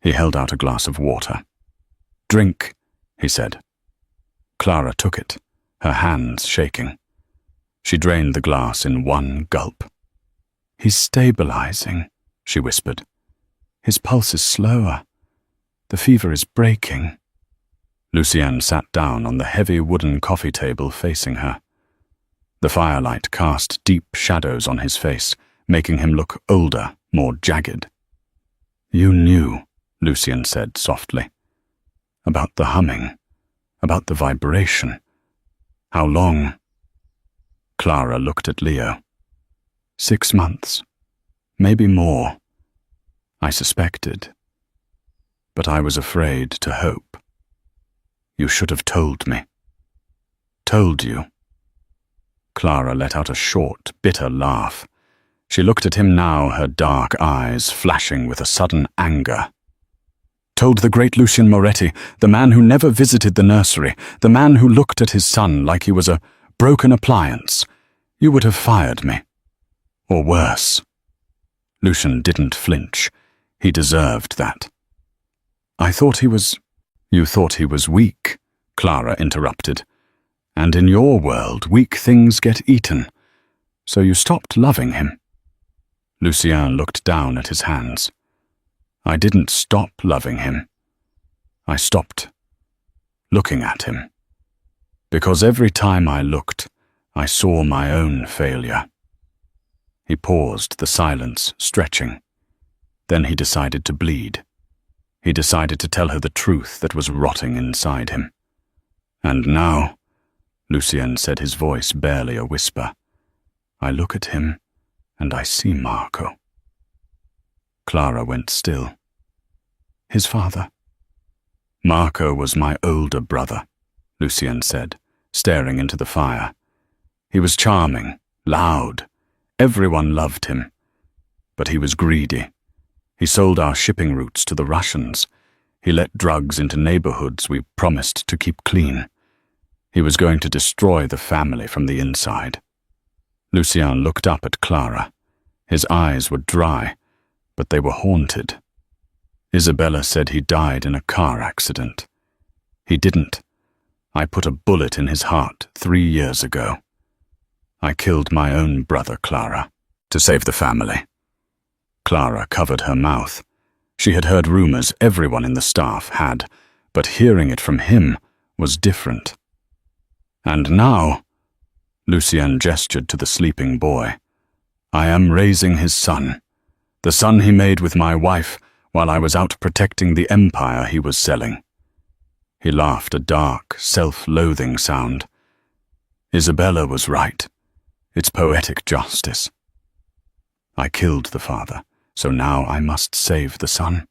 He held out a glass of water. "Drink," he said. Clara took it, her hands shaking. She drained the glass in one gulp. "He's stabilizing," she whispered. "His pulse is slower. The fever is breaking." Lucien sat down on the heavy wooden coffee table facing her. The firelight cast deep shadows on his face, making him look older, more jagged. "You knew," Lucien said softly. "About the humming, about the vibration. How long?" Clara looked at Leo. 6 months, maybe more. I suspected, but I was afraid to hope. You should have told me." "Told you?" Clara let out a short, bitter laugh. She looked at him now, her dark eyes flashing with a sudden anger. "Told the great Lucien Moretti, the man who never visited the nursery, the man who looked at his son like he was a broken appliance. You would have fired me. Or worse." Lucien didn't flinch. He deserved that. "I thought he was—" "You thought he was weak," Clara interrupted. "And in your world, weak things get eaten. So you stopped loving him." Lucien looked down at his hands. "I didn't stop loving him. I stopped looking at him. Because every time I looked, I saw my own failure." He paused, the silence stretching. Then he decided to bleed. He decided to tell her the truth that was rotting inside him. "And now, Lucien said, his voice barely a whisper. "I look at him, and I see Marco." Clara went still. "His father?" "Marco was my older brother," Lucien said, staring into the fire. "He was charming, loud. Everyone loved him. But he was greedy. He sold our shipping routes to the Russians. He let drugs into neighborhoods we promised to keep clean. He was going to destroy the family from the inside." Lucien looked up at Clara. His eyes were dry, but they were haunted. "Isabella said he died in a car accident. He didn't. I put a bullet in his heart 3 years ago. I killed my own brother, Clara, to save the family." Clara covered her mouth. She had heard rumors everyone in the staff had, but hearing it from him was different. "And now," Lucien gestured to the sleeping boy, "I am raising his son, the son he made with my wife while I was out protecting the empire he was selling." He laughed a dark, self-loathing sound. "Isabella was right. It's poetic justice. I killed the father, so now I must save the son."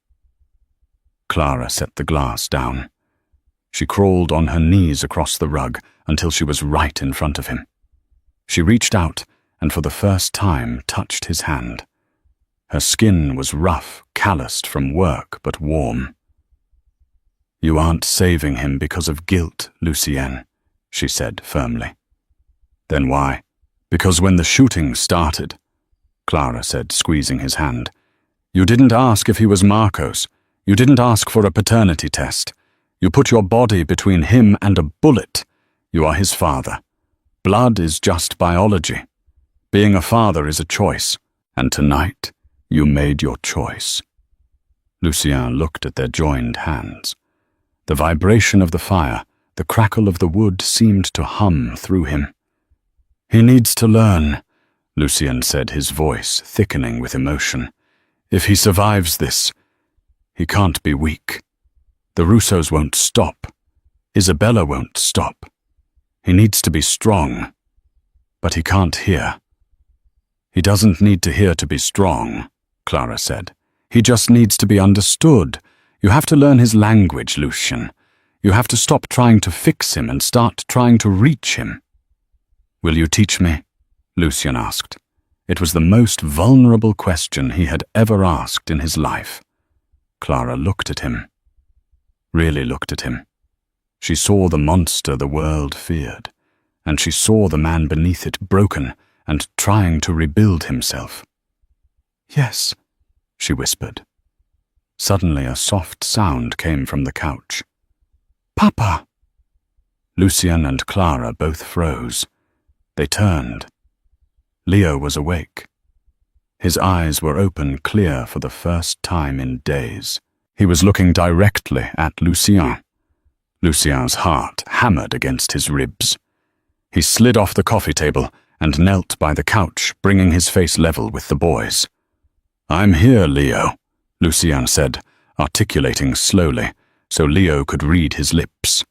Clara set the glass down. She crawled on her knees across the rug until she was right in front of him. She reached out and for the first time touched his hand. Her skin was rough, calloused from work, but warm. "You aren't saving him because of guilt, Lucien," she said firmly. "Then why?" "Because when the shooting started," Clara said, squeezing his hand, "you didn't ask if he was Marco's. You didn't ask for a paternity test. You put your body between him and a bullet. You are his father. Blood is just biology. Being a father is a choice, and tonight you made your choice." Lucien looked at their joined hands. The vibration of the fire, the crackle of the wood seemed to hum through him. "He needs to learn," Lucien said, his voice thickening with emotion. "If he survives this, he can't be weak. The Russos won't stop. Isabella won't stop. He needs to be strong. But he can't hear." "He doesn't need to hear to be strong," Clara said. "He just needs to be understood. You have to learn his language, Lucien. You have to stop trying to fix him and start trying to reach him." "Will you teach me?" Lucien asked. It was the most vulnerable question he had ever asked in his life. Clara looked at him. Really looked at him. She saw the monster the world feared, and she saw the man beneath it broken and trying to rebuild himself. "Yes," she whispered. Suddenly a soft sound came from the couch. "Papa!" Lucien and Clara both froze. They turned. Leo was awake. His eyes were open clear for the first time in days. He was looking directly at Lucien. Lucien's heart hammered against his ribs. He slid off the coffee table and knelt by the couch, bringing his face level with the boys. "I'm here, Leo," Lucien said, articulating slowly, so Leo could read his lips.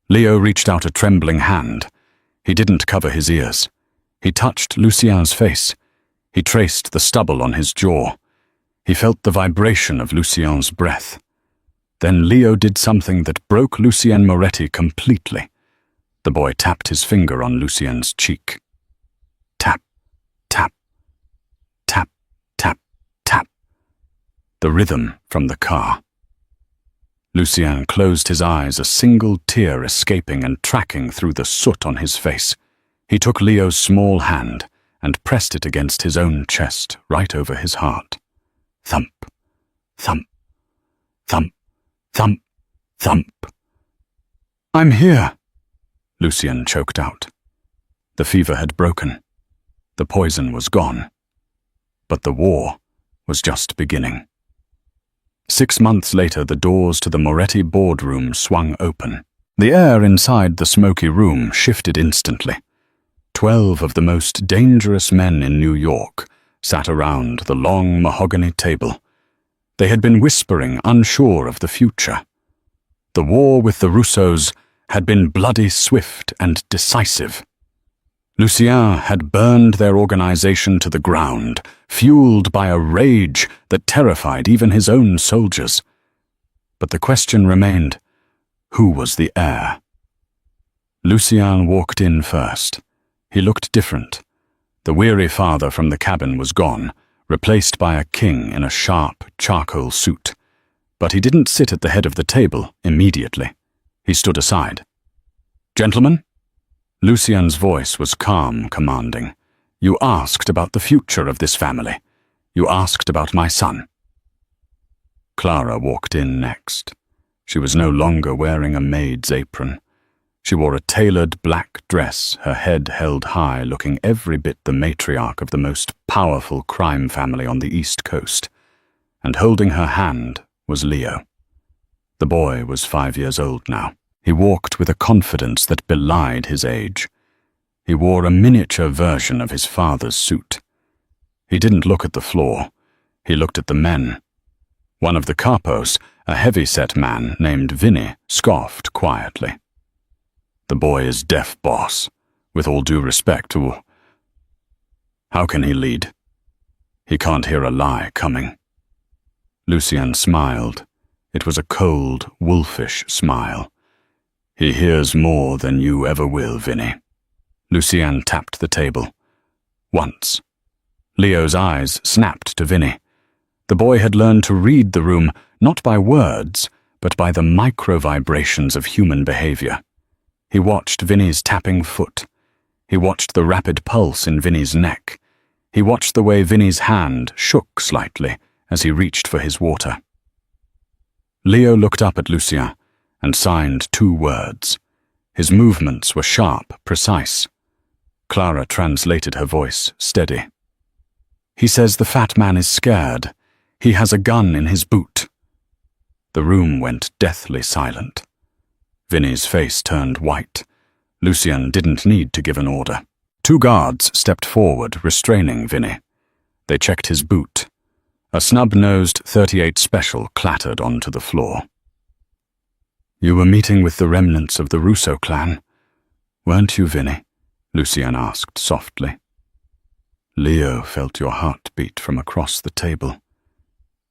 Leo reached out a trembling hand. He didn't cover his ears. He touched Lucien's face. He traced the stubble on his jaw. He felt the vibration of Lucien's breath. Then Leo did something that broke Lucien Moretti completely. The boy tapped his finger on Lucien's cheek. Tap, tap, tap, tap, tap. The rhythm from the car. Lucien closed his eyes, a single tear escaping and tracking through the soot on his face. He took Leo's small hand and pressed it against his own chest, right over his heart. Thump, thump, thump, thump, thump. "I'm here," Lucien choked out. The fever had broken. The poison was gone. But the war was just beginning. 6 months later, the doors to the Moretti boardroom swung open. The air inside the smoky room shifted instantly. 12 of the most dangerous men in New York sat around the long mahogany table. They had been whispering, unsure of the future. The war with the Russos had been bloody swift and decisive. Lucien had burned their organization to the ground, fueled by a rage that terrified even his own soldiers. But the question remained, who was the heir? Lucien walked in first. He looked different. The weary father from the cabin was gone, replaced by a king in a sharp charcoal suit. But he didn't sit at the head of the table immediately. He stood aside. "Gentlemen?" Lucien's voice was calm, commanding. "You asked about the future of this family. You asked about my son." Clara walked in next. She was no longer wearing a maid's apron. She wore a tailored black dress, her head held high, looking every bit the matriarch of the most powerful crime family on the East Coast. And holding her hand was Leo. The boy was 5 years old now. He walked with a confidence that belied his age. He wore a miniature version of his father's suit. He didn't look at the floor. He looked at the men. One of the capos, a heavy-set man named Vinny, scoffed quietly. "The boy is deaf, boss, with all due respect to... How can he lead? He can't hear a lie coming." Lucien smiled. It was a cold, wolfish smile. "He hears more than you ever will, Vinny." Lucien tapped the table. Once. Leo's eyes snapped to Vinny. The boy had learned to read the room not by words, but by the micro-vibrations of human behavior. He watched Vinny's tapping foot. He watched the rapid pulse in Vinny's neck. He watched the way Vinny's hand shook slightly as he reached for his water. Leo looked up at Lucien and signed 2 words. His movements were sharp, precise. Clara translated her voice, steady. "He says the fat man is scared. He has a gun in his boot." The room went deathly silent. Vinny's face turned white. Lucien didn't need to give an order. 2 guards stepped forward, restraining Vinny. They checked his boot. A snub-nosed .38 Special clattered onto the floor. "You were meeting with the remnants of the Russo clan, weren't you, Vinny?" Lucien asked softly. Leo felt your heart beat from across the table.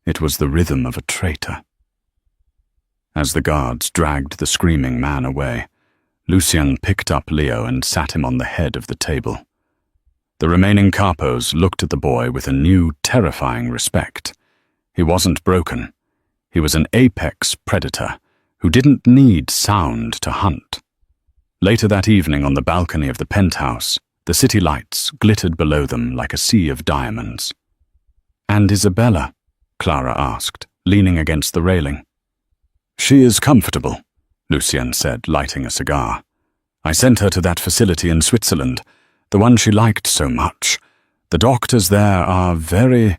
It was the rhythm of a traitor. As the guards dragged the screaming man away, Lucien picked up Leo and sat him on the head of the table. The remaining capos looked at the boy with a new, terrifying respect. He wasn't broken. He was an apex predator who didn't need sound to hunt. Later that evening on the balcony of the penthouse, the city lights glittered below them like a sea of diamonds. "And Isabella?" Clara asked, leaning against the railing. "She is comfortable," Lucien said, lighting a cigar. "I sent her to that facility in Switzerland, the one she liked so much. The doctors there are very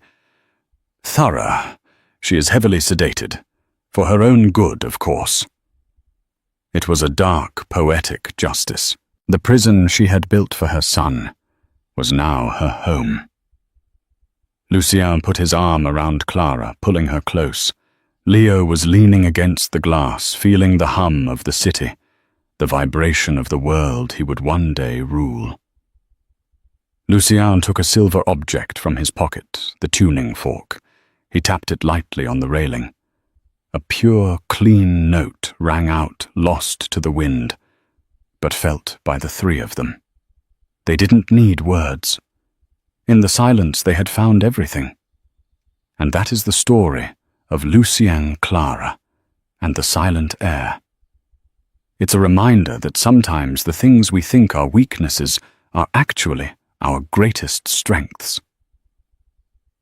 thorough. She is heavily sedated. For her own good, of course." It was a dark, poetic justice. The prison she had built for her son was now her home. Lucien put his arm around Clara, pulling her close. Leo was leaning against the glass, feeling the hum of the city, the vibration of the world he would one day rule. Lucien took a silver object from his pocket, the tuning fork. He tapped it lightly on the railing. A pure, clean note rang out, lost to the wind, but felt by the 3 of them. They didn't need words. In the silence they had found everything. And that is the story of Lucien Clara and the silent heir. It's a reminder that sometimes the things we think are weaknesses are actually our greatest strengths.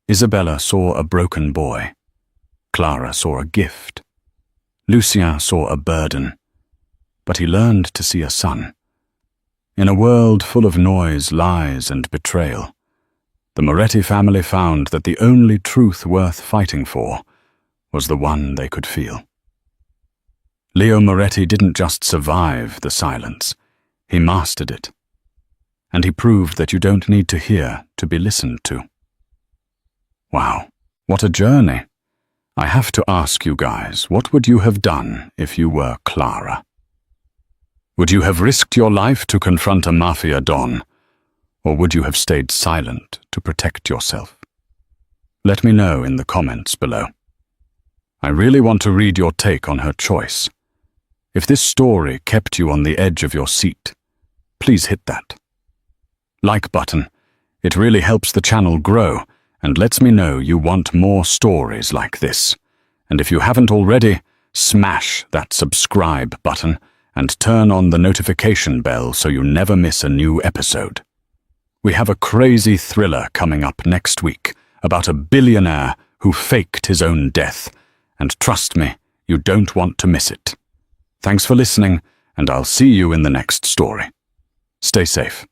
Isabella saw a broken boy. Clara saw a gift. Lucien saw a burden. But he learned to see a son. In a world full of noise, lies, and betrayal, the Moretti family found that the only truth worth fighting for was the one they could feel. Leo Moretti didn't just survive the silence, he mastered it. And he proved that you don't need to hear to be listened to. Wow, what a journey. I have to ask you guys, what would you have done if you were Clara? Would you have risked your life to confront a mafia don, or would you have stayed silent to protect yourself? Let me know in the comments below. I really want to read your take on her choice. If this story kept you on the edge of your seat, please hit that like button. It really helps the channel grow and lets me know you want more stories like this. And if you haven't already, smash that subscribe button and turn on the notification bell so you never miss a new episode. We have a crazy thriller coming up next week about a billionaire who faked his own death, and trust me, you don't want to miss it. Thanks for listening, and I'll see you in the next story. Stay safe.